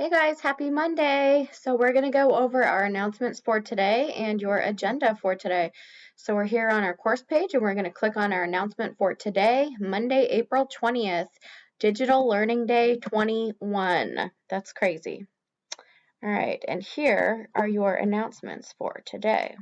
Hey guys, happy Monday. So we're going to go over our announcements for today and your agenda for today. So we're here on our course page and we're going to click on our announcement for today, Monday, April 20th, Digital Learning Day 21. That's crazy. All right, and here are your announcements for today.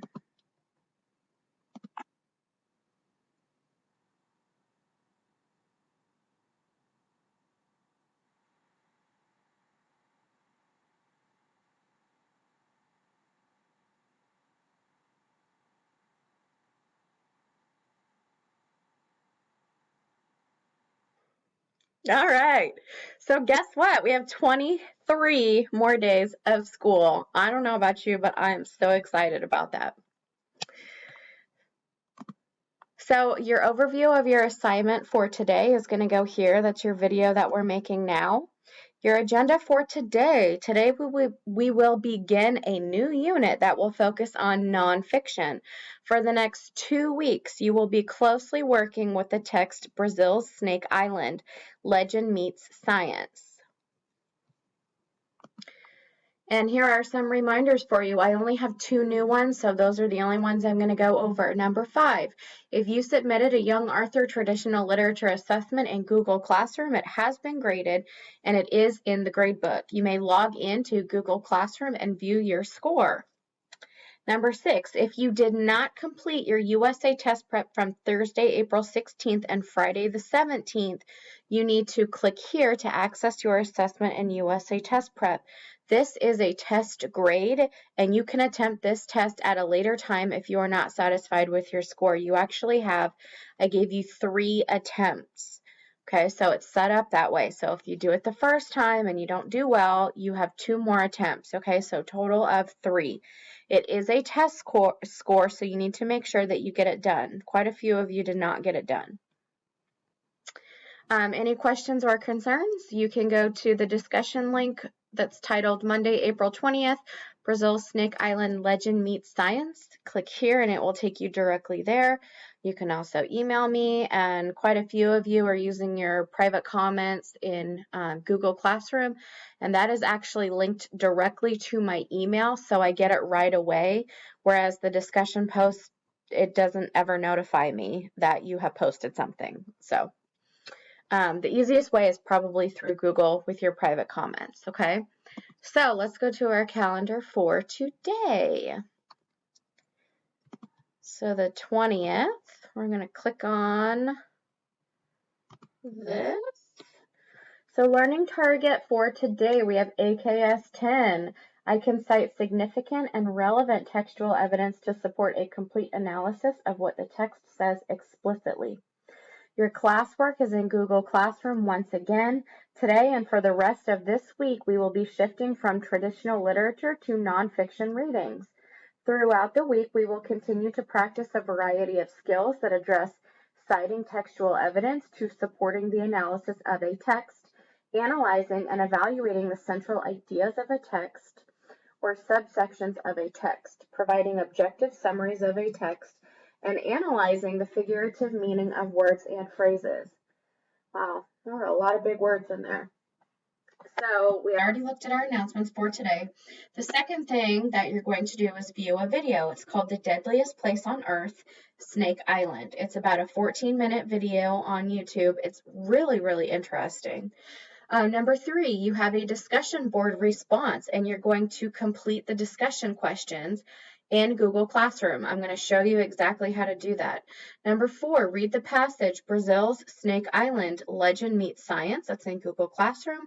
All right. So guess what? We have 23 more days of school. I don't know about you, but I am so excited about that. So your overview of your assignment for today is going to go here. That's your video that we're making now. Your agenda for today. Today we will begin a new unit that will focus on nonfiction. For the next 2 weeks, you will be closely working with the text Brazil's Snake Island, Legend Meets Science. And here are some reminders for you. I only have 2 new ones, so those are the only ones I'm going to go over. Number 5, if you submitted a Young Arthur Traditional Literature Assessment in Google Classroom, it has been graded and it is in the gradebook. You may log into Google Classroom and view your score. Number 6, if you did not complete your USA test prep from Thursday, April 16th and Friday the 17th, you need to click here to access your assessment and USA test prep. This is a test grade, and you can attempt this test at a later time if you are not satisfied with your score. You actually have, I gave you 3 attempts. Okay, so it's set up that way. So if you do it the first time and you don't do well, you have 2 more attempts. Okay, so total of 3. It is a test score, so you need to make sure that you get it done. Quite a few of you did not get it done. Any questions or concerns? You can go to the discussion link that's titled Monday, April 20th, Brazil's Snake Island Legend Meets Science. Click here and it will take you directly there. You can also email me, and quite a few of you are using your private comments in Google Classroom, and that is actually linked directly to my email, so I get it right away, whereas the discussion post, it doesn't ever notify me that you have posted something. So the easiest way is probably through Google with your private comments, okay? So let's go to our calendar for today. So the 20th, we're going to click on this. So learning target for today, we have AKS 10. I can cite significant and relevant textual evidence to support a complete analysis of what the text says explicitly. Your classwork is in Google Classroom once again. Today and for the rest of this week, we will be shifting from traditional literature to nonfiction readings. Throughout the week, we will continue to practice a variety of skills that address citing textual evidence to supporting the analysis of a text, analyzing and evaluating the central ideas of a text or subsections of a text, providing objective summaries of a text, and analyzing the figurative meaning of words and phrases. Wow, there are a lot of big words in there. So we already looked at our announcements for today. The second thing that you're going to do is view a video. It's called The Deadliest Place on Earth, Snake Island. It's about a 14-minute video on YouTube. It's really, really interesting. Number 3, you have a discussion board response, and you're going to complete the discussion questions in Google Classroom. I'm going to show you exactly how to do that. Number 4, read the passage, Brazil's Snake Island, Legend Meets Science. That's in Google Classroom.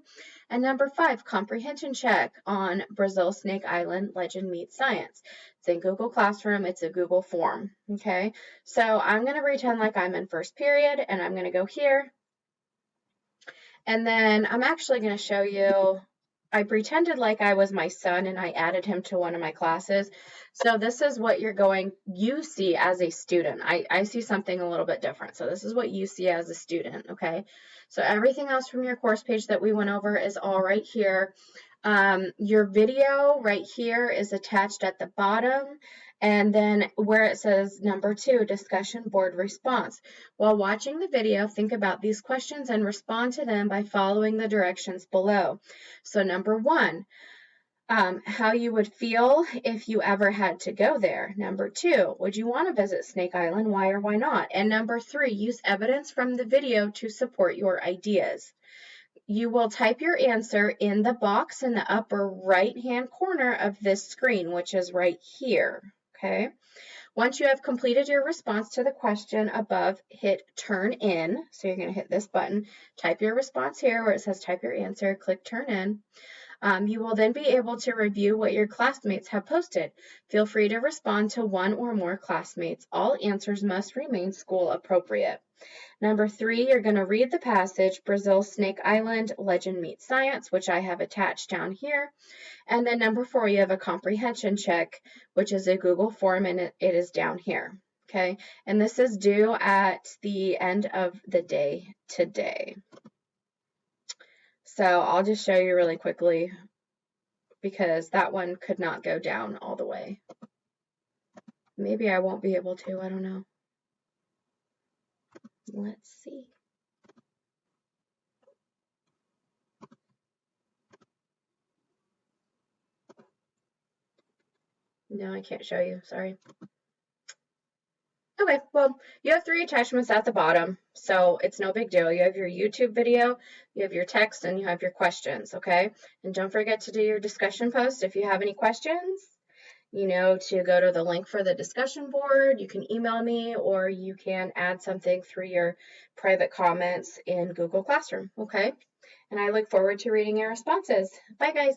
And number 5, comprehension check on Brazil's Snake Island, Legend Meets Science. It's in Google Classroom. It's a Google form. Okay, so I'm going to pretend like I'm in first period, and I'm going to go here. And then I'm actually going to show you, I pretended like I was my son and I added him to one of my classes. So this is what you see as a student. I see something a little bit different. So this is what you see as a student, okay? So everything else from your course page that we went over is all right here. Your video right here is attached at the bottom, and then where it says number 2, discussion board response. While watching the video, think about these questions and respond to them by following the directions below. So number 1, how you would feel if you ever had to go there. Number 2, would you want to visit Snake Island? Why or why not? And number 3, use evidence from the video to support your ideas. You will type your answer in the box in the upper right-hand corner of this screen, which is right here, okay? Once you have completed your response to the question above, hit turn in. So you're going to hit this button, type your response here where it says type your answer, click turn in. You will then be able to review what your classmates have posted. Feel free to respond to one or more classmates. All answers must remain school appropriate. Number 3, you're going to read the passage, Brazil Snake Island, Legend Meets Science, which I have attached down here. And then number 4, you have a comprehension check, which is a Google form, and it is down here. Okay, and this is due at the end of the day today. So I'll just show you really quickly because that one could not go down all the way. Maybe I won't be able to, I don't know. Let's see. No, I can't show you, sorry. Okay, well, you have 3 attachments at the bottom, so it's no big deal. You have your YouTube video, you have your text, and you have your questions, okay? And don't forget to do your discussion post. If you have any questions, you know to go to the link for the discussion board. You can email me, or you can add something through your private comments in Google Classroom, okay? And I look forward to reading your responses. Bye, guys.